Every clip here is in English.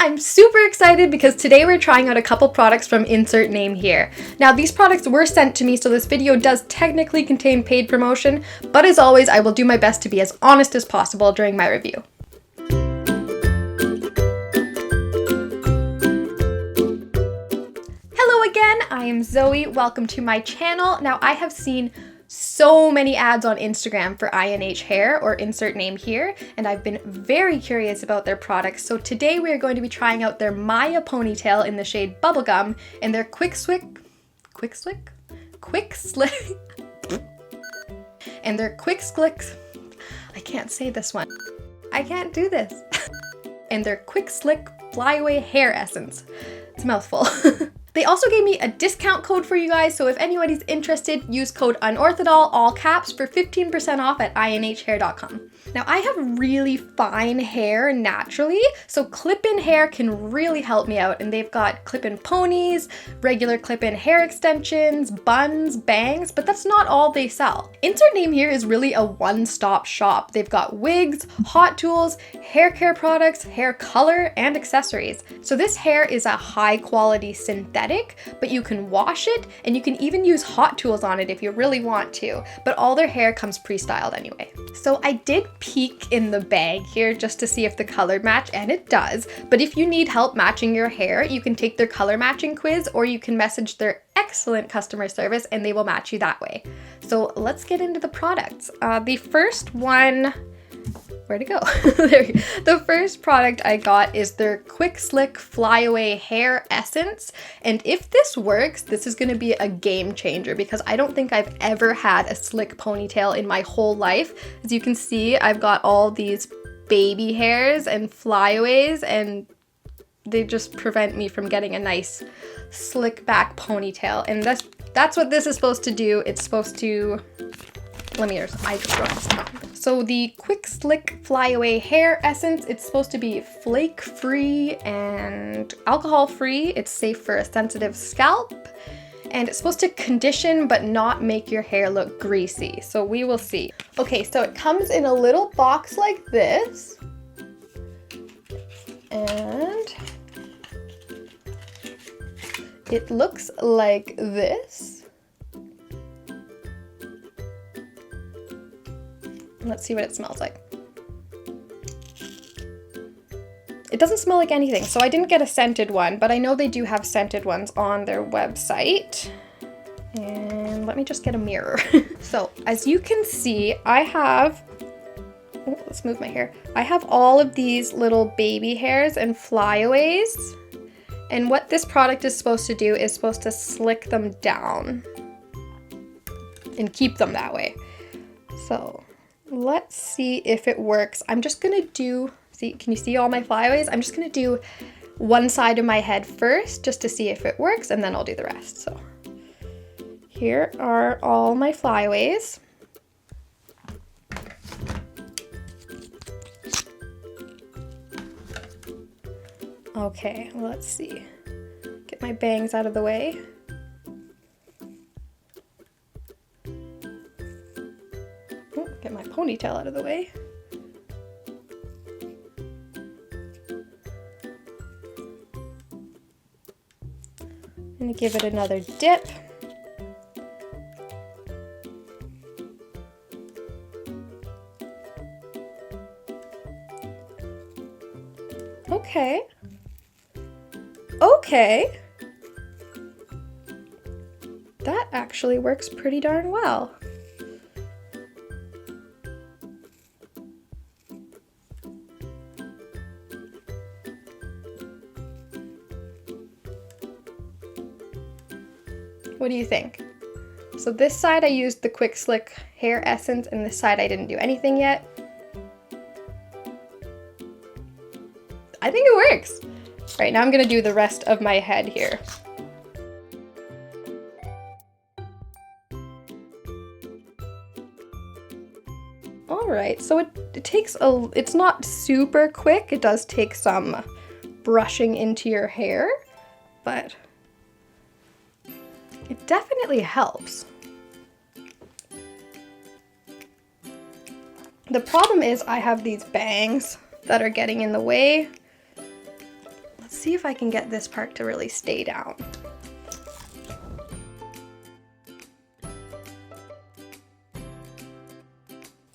I'm super excited because today we're trying out a couple products from Insert Name Here. Now these products were sent to me, so this video does technically contain paid promotion, but as always I will do my best to be as honest as possible during my review. Hello again, I am Zoe, welcome to my channel. Now I have seen so many ads on Instagram for INH hair or Insert Name Here, and I've been very curious about their products. So today we are going to be trying out their Miya ponytail in the shade Bubblegum and their Quick Slick, and their Quick Slick, I can't say this one. I can't do this. And their Quick Slick Flyaway Hair Essence. It's a mouthful. They also gave me a discount code for you guys, so if anybody's interested, use code UNORTHODOL, all caps, for 15% off at inhair.com. Now I have really fine hair naturally, so clip-in hair can really help me out, and they've got clip-in ponies, regular clip-in hair extensions, buns, bangs, but that's not all they sell. Insert Name Here is really a one-stop shop. They've got wigs, hot tools, hair care products, hair color, and accessories. So this hair is a high-quality synthetic, but you can wash it, and you can even use hot tools on it if you really want to, but all their hair comes pre-styled anyway. So I did peek in the bag here just to see if the color match, and it does, but if you need help matching your hair, you can take their color matching quiz, or you can message their excellent customer service and they will match you that way. So let's get into the products. The first one, where'd it go? There we go. The first product I got is their Quick Slick Flyaway Hair Essence, and if this works, this is going to be a game changer because I don't think I've ever had a slick ponytail in my whole life. As you can see, I've got all these baby hairs and flyaways, and they just prevent me from getting a nice slick back ponytail, and that's what this is supposed to do. It's supposed to, So the Quick Slick Flyaway Hair Essence, it's supposed to be flake free and alcohol free. It's safe for a sensitive scalp, and it's supposed to condition but not make your hair look greasy. So we will see. Okay, so it comes in a little box like this, and it looks like this. Let's see what it smells like. It doesn't smell like anything, so I didn't get a scented one, but I know they do have scented ones on their website. And let me just get a mirror. So as you can see, I have, oh, let's move my hair. I have all of these little baby hairs and flyaways. And what this product is supposed to do is supposed to slick them down and keep them that way. So let's see if it works. I'm just gonna do, can you see all my flyaways? I'm just gonna do one side of my head first just to see if it works, and then I'll do the rest. So here are all my flyaways. Okay, let's see. Get my bangs out of the way. Oh, get my ponytail out of the way. I'm gonna give it another dip. Okay. Okay. That actually works pretty darn well. What do you think? So this side I used the Quick Slick Hair Essence, and this side I didn't do anything yet. I think it works. All right, now I'm gonna do the rest of my head here. All right, so it takes it's not super quick. It does take some brushing into your hair, but it definitely helps. The problem is I have these bangs that are getting in the way. Let's see if I can get this part to really stay down.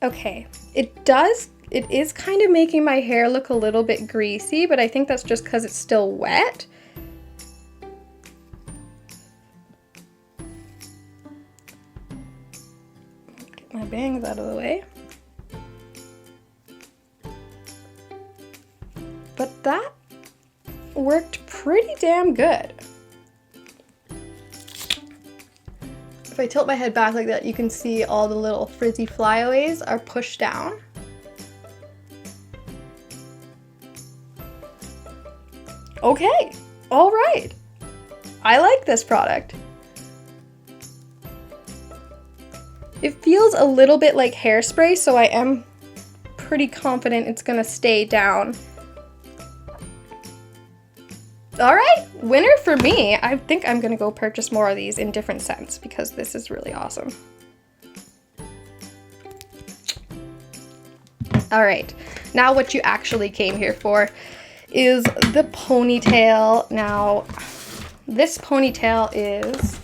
Okay, it is kind of making my hair look a little bit greasy, but I think that's just because it's still wet. Get my bangs out of the way. But that worked pretty damn good. If I tilt my head back like that, you can see all the little frizzy flyaways are pushed down. Okay, all right. I like this product. It feels a little bit like hairspray, so I am pretty confident it's gonna stay down. All right, winner for me. I think I'm gonna go purchase more of these in different scents because this is really awesome. All right, now what you actually came here for is the ponytail. Now, this ponytail is,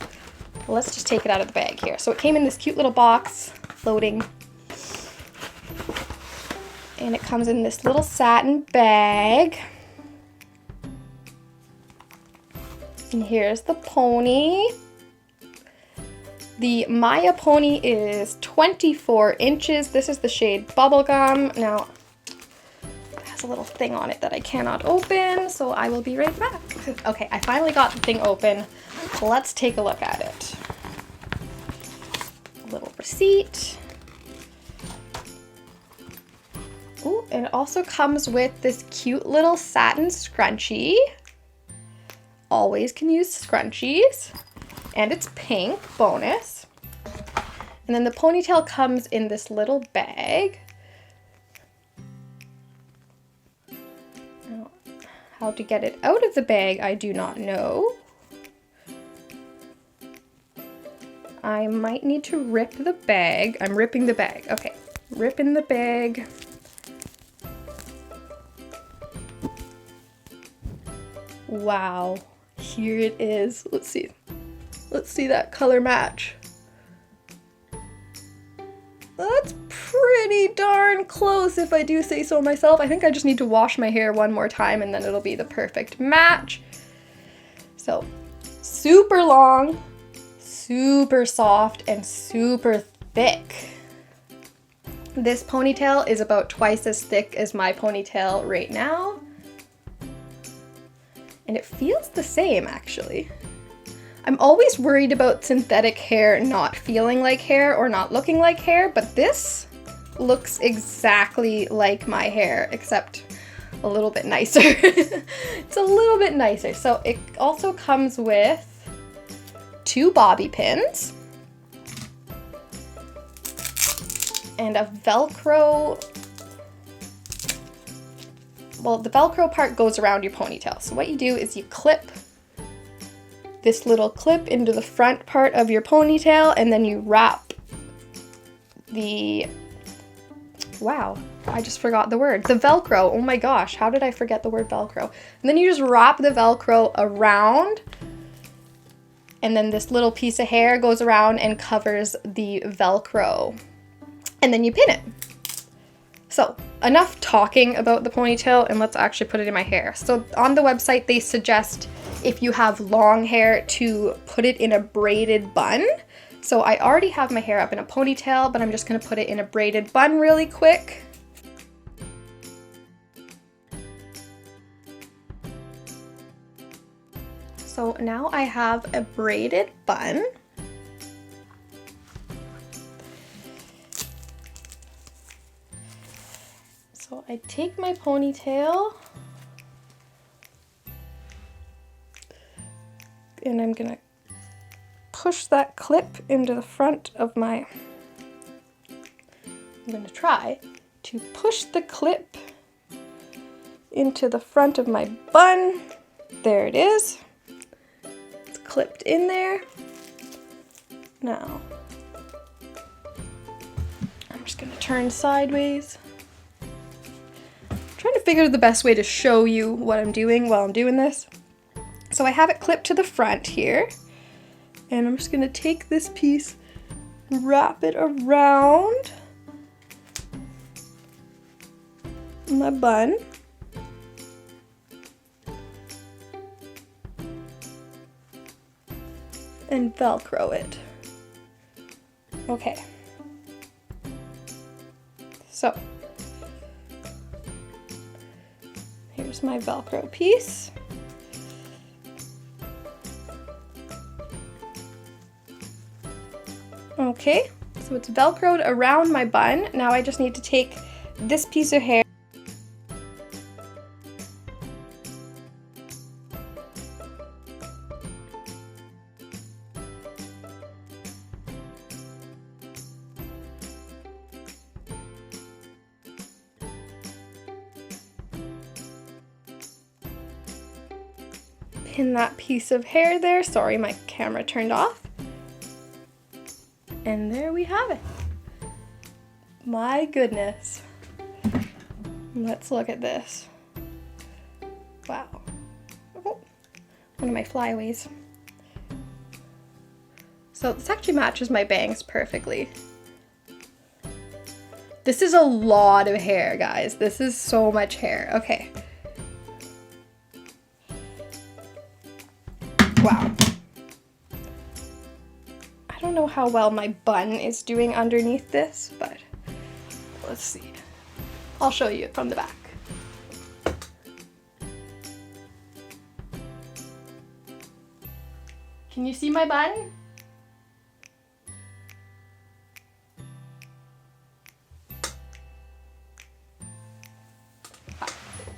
let's just take it out of the bag here. So it came in this cute little box, floating. And it comes in this little satin bag. And here's the pony. The Miya pony is 24 inches. This is the shade Bubblegum. Now, it has a little thing on it that I cannot open, so I will be right back. Okay, I finally got the thing open. Let's take a look at it. A little receipt. Ooh, and it also comes with this cute little satin scrunchie. Always can use scrunchies. And it's pink, bonus. And then the ponytail comes in this little bag. Now, how to get it out of the bag, I do not know. I might need to rip the bag. I'm ripping the bag. Okay, ripping the bag. Wow. Here it is. Let's see. Let's see that color match. That's pretty darn close if I do say so myself. I think I just need to wash my hair one more time and then it'll be the perfect match. So, super long, super soft, and super thick. This ponytail is about twice as thick as my ponytail right now. And it feels the same, actually. I'm always worried about synthetic hair not feeling like hair or not looking like hair, but this looks exactly like my hair, except a little bit nicer. It's a little bit nicer. So it also comes with 2 bobby pins and a Velcro. Well, the Velcro part goes around your ponytail. So what you do is you clip this little clip into the front part of your ponytail and then you wrap the, wow, I just forgot the word. The Velcro, oh my gosh, how did I forget the word Velcro? And then you just wrap the Velcro around and then this little piece of hair goes around and covers the Velcro. And then you pin it. So, enough talking about the ponytail and let's actually put it in my hair. So on the website they suggest if you have long hair to put it in a braided bun. So I already have my hair up in a ponytail, but I'm just gonna put it in a braided bun really quick. So now I have a braided bun. So I take my ponytail and I'm gonna push that clip into the front of my, I'm gonna try to push the clip into the front of my bun. There it is. It's clipped in there. Now, I'm just gonna turn sideways. figured the best way to show you what I'm doing while I'm doing this. So I have it clipped to the front here, and I'm just gonna take this piece, wrap it around my bun. And Velcro it. Okay. So, here's my Velcro piece. Okay, so it's Velcroed around my bun. Now I just need to take this piece of hair pin that piece of hair there. Sorry, my camera turned off. And there we have it. My goodness. Let's look at this. Wow. Oh, one of my flyaways. So this actually matches my bangs perfectly. This is a lot of hair, guys. This is so much hair. Okay. Wow. I don't know how well my bun is doing underneath this, but let's see. I'll show you it from the back. Can you see my bun?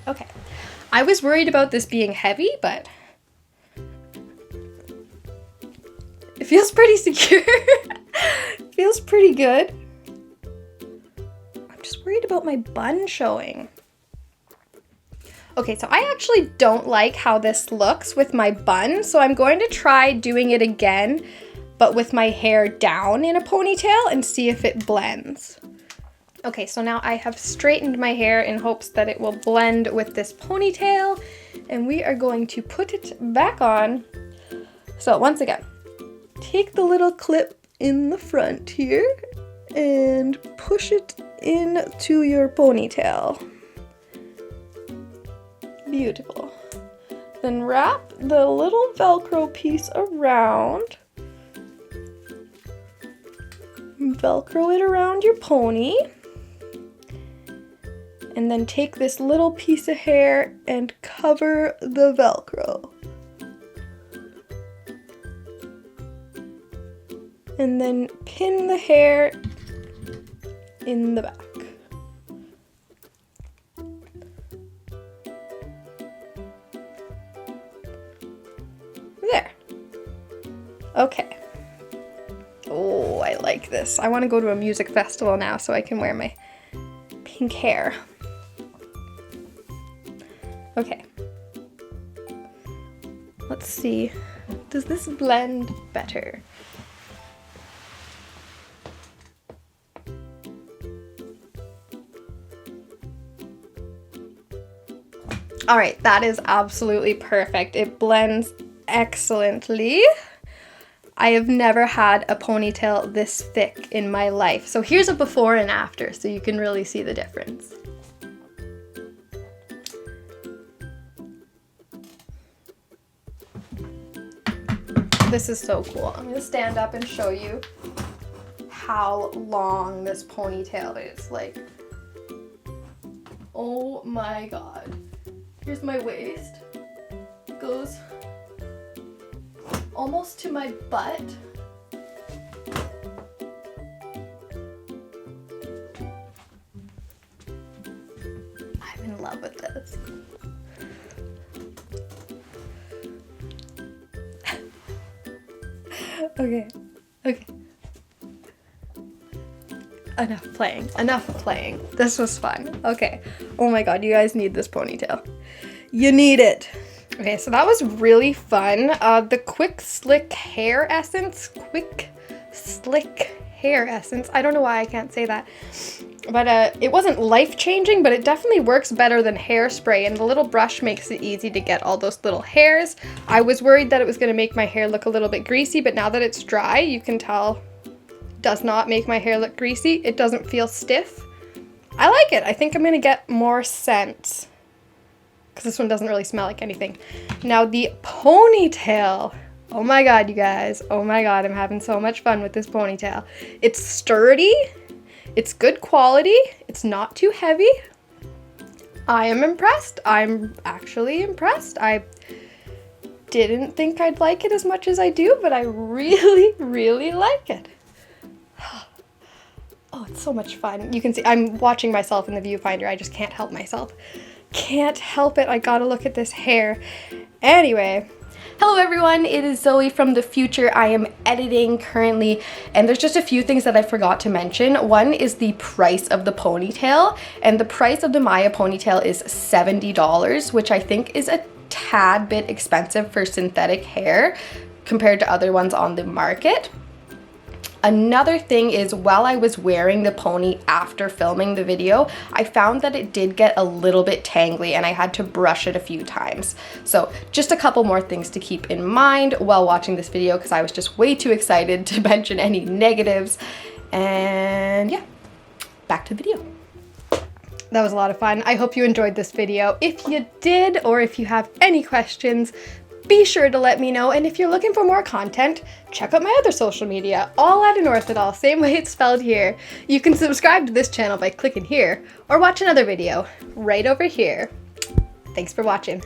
Okay. I was worried about this being heavy, but it feels pretty secure. Feels pretty good. I'm just worried about my bun showing. Okay, so I actually don't like how this looks with my bun, so I'm going to try doing it again, but with my hair down in a ponytail and see if it blends. Okay, so now I have straightened my hair in hopes that it will blend with this ponytail, and we are going to put it back on. So once again, take the little clip in the front here and push it into your ponytail. Beautiful. Then wrap the little Velcro piece around. Velcro it around your pony. And then take this little piece of hair and cover the Velcro. And then pin the hair in the back. There. Okay. Oh, I like this. I want to go to a music festival now so I can wear my pink hair. Okay. Let's see. Does this blend better? All right, that is absolutely perfect. It blends excellently. I have never had a ponytail this thick in my life. So here's a before and after so you can really see the difference. This is so cool. I'm gonna stand up and show you how long this ponytail is. Like, oh my God. Here's my waist. It goes almost to my butt. I'm in love with this. Okay. Enough playing. This was fun. Okay. Oh my God, you guys need this ponytail. You need it. Okay, so that was really fun. The Quick Slick Hair Essence. I don't know why I can't say that. But it wasn't life-changing, but it definitely works better than hairspray, and the little brush makes it easy to get all those little hairs. I was worried that it was gonna make my hair look a little bit greasy, but now that it's dry, you can tell it does not make my hair look greasy. It doesn't feel stiff. I like it. I think I'm gonna get more scent, because this one doesn't really smell like anything. Now the ponytail. Oh my god, you guys. Oh my god, I'm having so much fun with this ponytail. It's sturdy. It's good quality. It's not too heavy. I am impressed. I'm actually impressed. I didn't think I'd like it as much as I do, but I really, really like it. Oh, it's so much fun. You can see I'm watching myself in the viewfinder. I just can't help myself. Can't help it. I gotta look at this hair. Anyway. Hello everyone, it is Zoe from the future. I am editing currently, and there's just a few things that I forgot to mention. One is the price of the ponytail, and the price of the Miya ponytail is $70, which I think is a tad bit expensive for synthetic hair compared to other ones on the market. Another thing is, while I was wearing the pony after filming the video, I found that it did get a little bit tangly and I had to brush it a few times. So just a couple more things to keep in mind while watching this video, because I was just way too excited to mention any negatives. And yeah, back to the video. That was a lot of fun. I hope you enjoyed this video. If you did, or if you have any questions, be sure to let me know, and if you're looking for more content, check out my other social media, all at Anorthidol, same way it's spelled here. You can subscribe to this channel by clicking here, or watch another video right over here. Thanks for watching.